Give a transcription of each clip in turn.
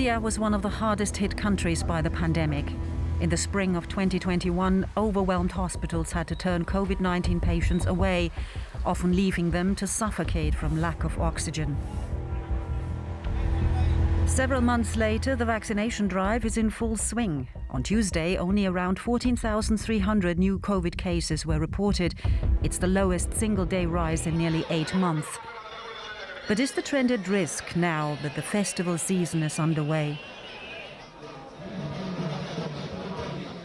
India was one of the hardest hit countries by the pandemic. In the spring of 2021, overwhelmed hospitals had to turn COVID-19 patients away, often leaving them to suffocate from lack of oxygen. Several months later, the vaccination drive is in full swing. On Tuesday, only around 14,300 new COVID cases were reported. It's the lowest single-day rise in nearly 8 months. But is the trend at risk now that the festival season is underway?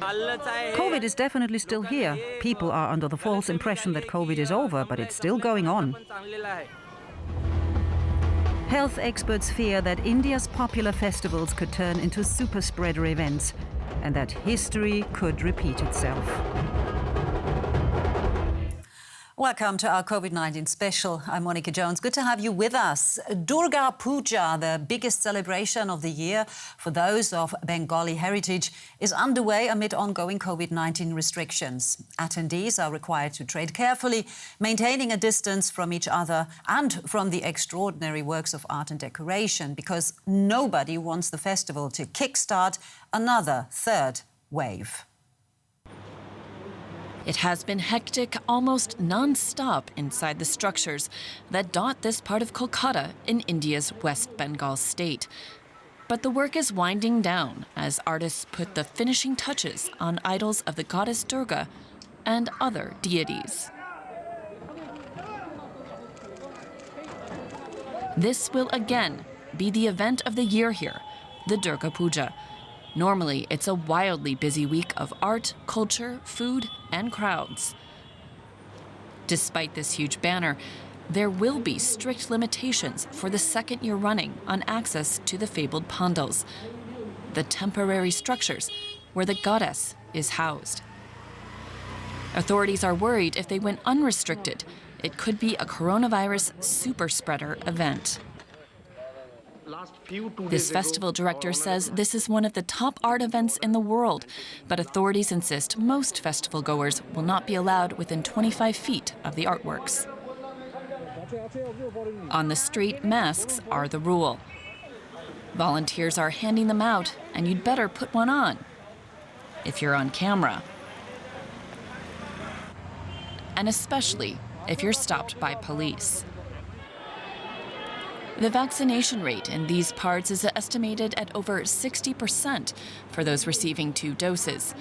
COVID is definitely still here. People are under the false impression that COVID is over, but it's still going on. Health experts fear that India's popular festivals could turn into superspreader events and that history could repeat itself. Welcome to our COVID-19 special. I'm Monica Jones. Good to have you with us. Durga Puja, the biggest celebration of the year for those of Bengali heritage, is underway amid ongoing COVID-19 restrictions. Attendees are required to tread carefully, maintaining a distance from each other and from the extraordinary works of art and decoration, because nobody wants the festival to kickstart another third wave. It has been hectic, almost non-stop inside the structures that dot this part of Kolkata in India's West Bengal state. But the work is winding down as artists put the finishing touches on idols of the goddess Durga and other deities. This will again be the event of the year here, the Durga Puja. Normally, it's a wildly busy week of art, culture, food, and crowds. Despite this huge banner, there will be strict limitations for the second year running on access to the fabled pandals, the temporary structures where the goddess is housed. Authorities are worried if they went unrestricted, it could be a coronavirus superspreader event. This festival director says this is one of the top art events in the world, but authorities insist most festival goers will not be allowed within 25 feet of the artworks. On the street, masks are the rule. Volunteers are handing them out, and you'd better put one on if you're on camera. And especially if you're stopped by police. The vaccination rate in these parts is estimated at over 60% for those receiving 2 doses.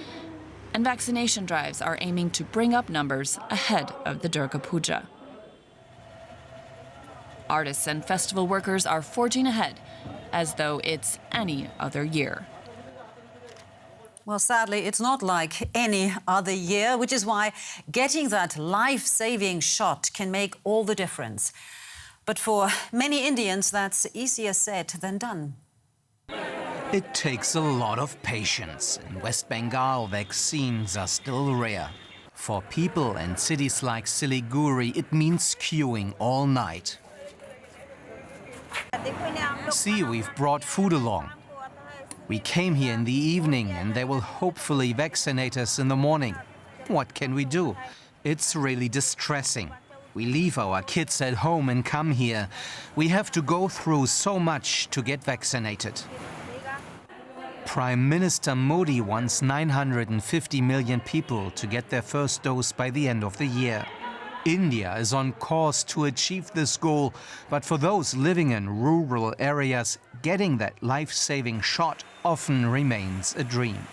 And vaccination drives are aiming to bring up numbers ahead of the Durga Puja. Artists and festival workers are forging ahead as though it's any other year. Well, sadly, it's not like any other year, which is why getting that life-saving shot can make all the difference. But for many Indians, that's easier said than done. It takes a lot of patience. In West Bengal, vaccines are still rare. For people in cities like Siliguri, it means queuing all night. See, we've brought food along. We came here in the evening and they will hopefully vaccinate us in the morning. What can we do? It's really distressing. We leave our kids at home and come here. We have to go through so much to get vaccinated. Prime Minister Modi wants 950 million people to get their first dose by the end of the year. India is on course to achieve this goal, but for those living in rural areas, getting that life-saving shot often remains a dream.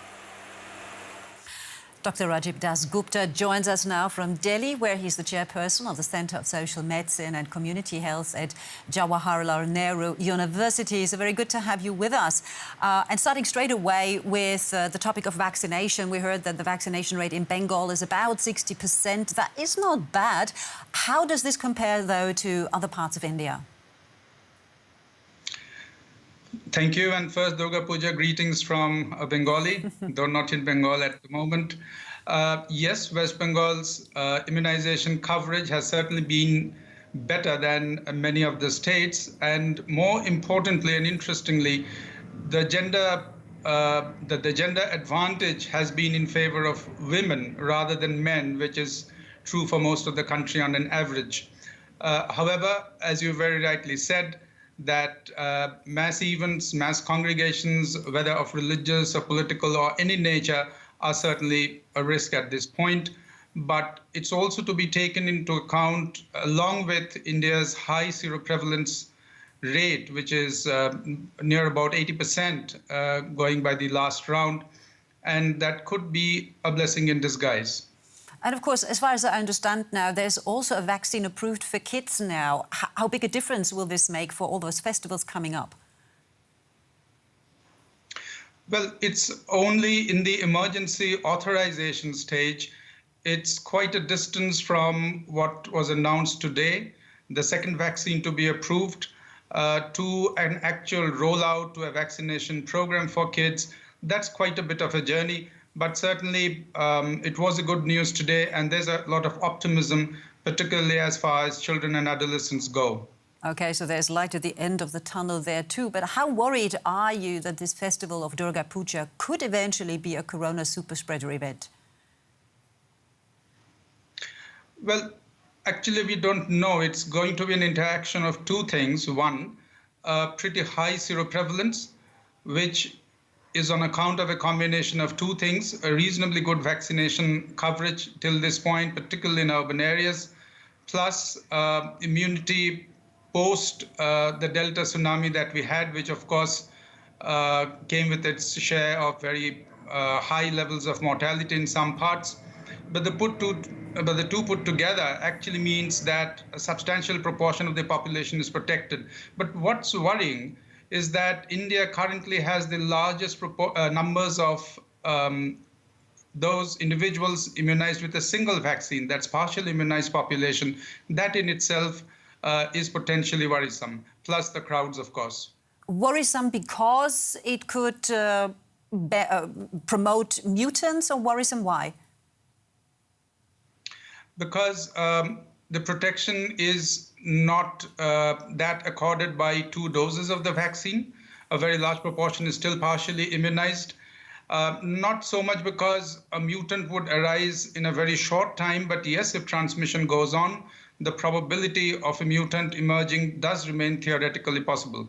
Dr. Rajib Das Gupta joins us now from Delhi, where he's the chairperson of the Center of Social Medicine and Community Health at Jawaharlal Nehru University. So very good to have you with us. And starting straight away with the topic of vaccination, we heard that the vaccination rate in Bengal is about 60%. That is not bad. How does this compare, though, to other parts of India? Thank you. And first, Durga Puja greetings from Bengali, though not in Bengal at the moment. Yes, West Bengal's immunization coverage has certainly been better than many of the states. And more importantly and interestingly, the gender advantage has been in favor of women rather than men, which is true for most of the country on an average. However, as you very rightly said, that mass events, mass congregations, whether of religious or political or any nature, are certainly a risk at this point. But it's also to be taken into account along with India's high seroprevalence rate, which is near about 80% going by the last round. And that could be a blessing in disguise. And of course, as far as I understand now, there's also a vaccine approved for kids now. How big a difference will this make for all those festivals coming up? Well, it's only in the emergency authorization stage. It's quite a distance from what was announced today, the second vaccine to be approved, to an actual rollout to a vaccination program for kids. That's quite a bit of a journey. But certainly, it was a good news today, and there's a lot of optimism, particularly as far as children and adolescents go. OK, so there's light at the end of the tunnel there too. But how worried are you that this festival of Durga Puja could eventually be a corona superspreader event? Well, actually, we don't know. It's going to be an interaction of two things. One, pretty high seroprevalence, which is on account of a combination of two things: a reasonably good vaccination coverage till this point, particularly in urban areas, plus immunity post the Delta tsunami that we had, which of course came with its share of very high levels of mortality in some parts. But the two put together actually means that a substantial proportion of the population is protected. But what's worrying is that India currently has the largest numbers of those individuals immunized with a single vaccine, that's partially immunized population. That in itself is potentially worrisome, plus the crowds, of course. Worrisome because it could promote mutants, or worrisome why? Because the protection is not that accorded by 2 doses of the vaccine. A very large proportion is still partially immunized. Not so much because a mutant would arise in a very short time, but yes, if transmission goes on, the probability of a mutant emerging does remain theoretically possible.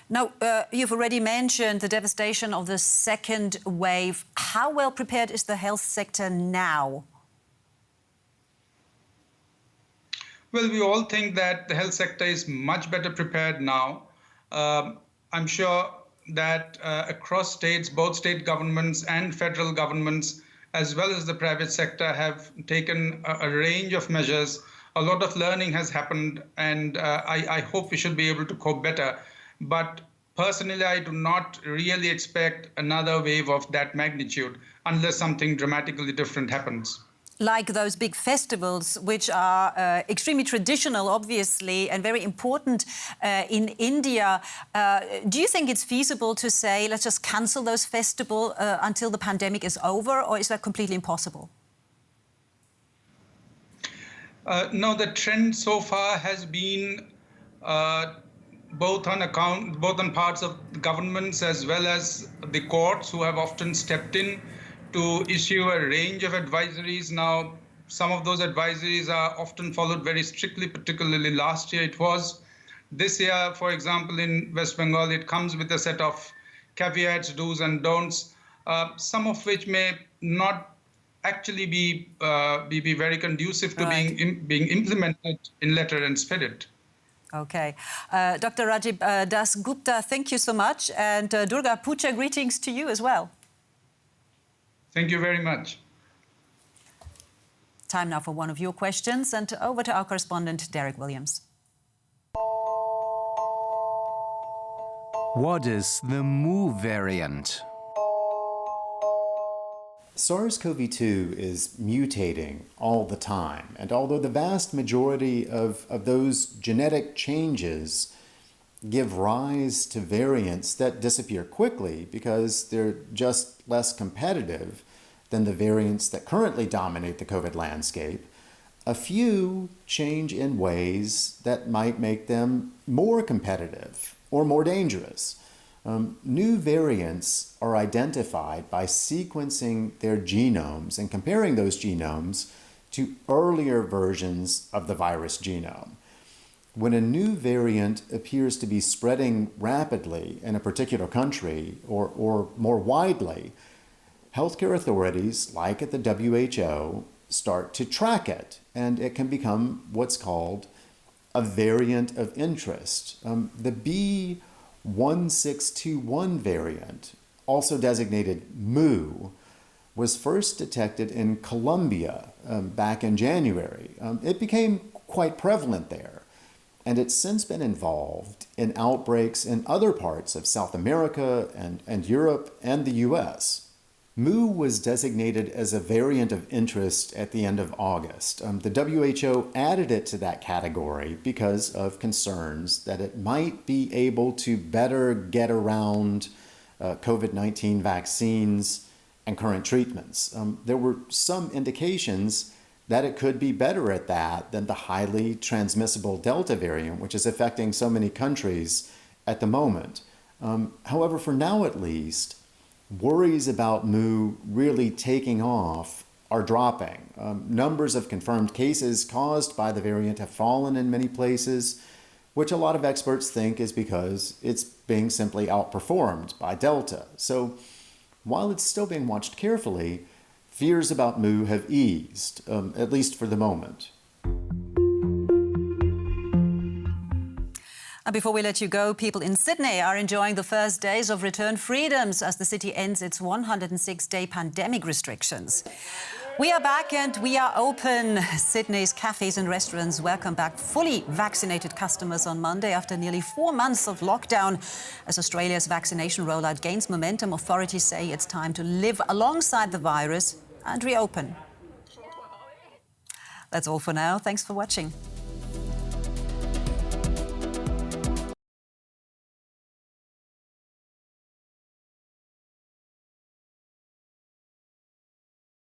Now, you've already mentioned the devastation of the second wave. How well prepared is the health sector now? Well, we all think that the health sector is much better prepared now. I'm sure that across states, both state governments and federal governments, as well as the private sector, have taken a range of measures. A lot of learning has happened, and I hope we should be able to cope better. But personally, I do not really expect another wave of that magnitude unless something dramatically different happens. Like those big festivals, which are extremely traditional, obviously, and very important in India. Do you think it's feasible to say, let's just cancel those festivals until the pandemic is over, or is that completely impossible? No, the trend so far has been both on parts of governments as well as the courts, who have often stepped in to issue a range of advisories. Now, some of those advisories are often followed very strictly, particularly last year it was. This year, for example, in West Bengal, it comes with a set of caveats, do's and don'ts, some of which may not actually be very conducive to being implemented in letter and spirit. OK. Dr. Rajib Das Gupta, thank you so much. And Durga Puja, greetings to you as well. Thank you very much. Time now for one of your questions, and over to our correspondent, Derek Williams. What is the Mu variant? SARS-CoV-2 is mutating all the time, and although the vast majority of those genetic changes give rise to variants that disappear quickly because they're just less competitive than the variants that currently dominate the COVID landscape, a few change in ways that might make them more competitive or more dangerous. New variants are identified by sequencing their genomes and comparing those genomes to earlier versions of the virus genome. When a new variant appears to be spreading rapidly in a particular country or more widely, healthcare authorities, like at the WHO, start to track it, and it can become what's called a variant of interest. The B1621 variant, also designated Mu, was first detected in Colombia back in January. It became quite prevalent there, and it's since been involved in outbreaks in other parts of South America and Europe and the US. Mu was designated as a variant of interest at the end of August. The WHO added it to that category because of concerns that it might be able to better get around COVID-19 vaccines and current treatments. There were some indications that it could be better at that than the highly transmissible Delta variant, which is affecting so many countries at the moment. However, for now at least, worries about Mu really taking off are dropping. Numbers of confirmed cases caused by the variant have fallen in many places, which a lot of experts think is because it's being simply outperformed by Delta. So while it's still being watched carefully, fears about Mu have eased, at least for the moment. And before we let you go, people in Sydney are enjoying the first days of return freedoms as the city ends its 106-day pandemic restrictions. We are back and we are open. Sydney's cafes and restaurants welcome back fully vaccinated customers on Monday after nearly 4 months of lockdown. As Australia's vaccination rollout gains momentum, authorities say it's time to live alongside the virus and reopen. That's all for now. Thanks for watching.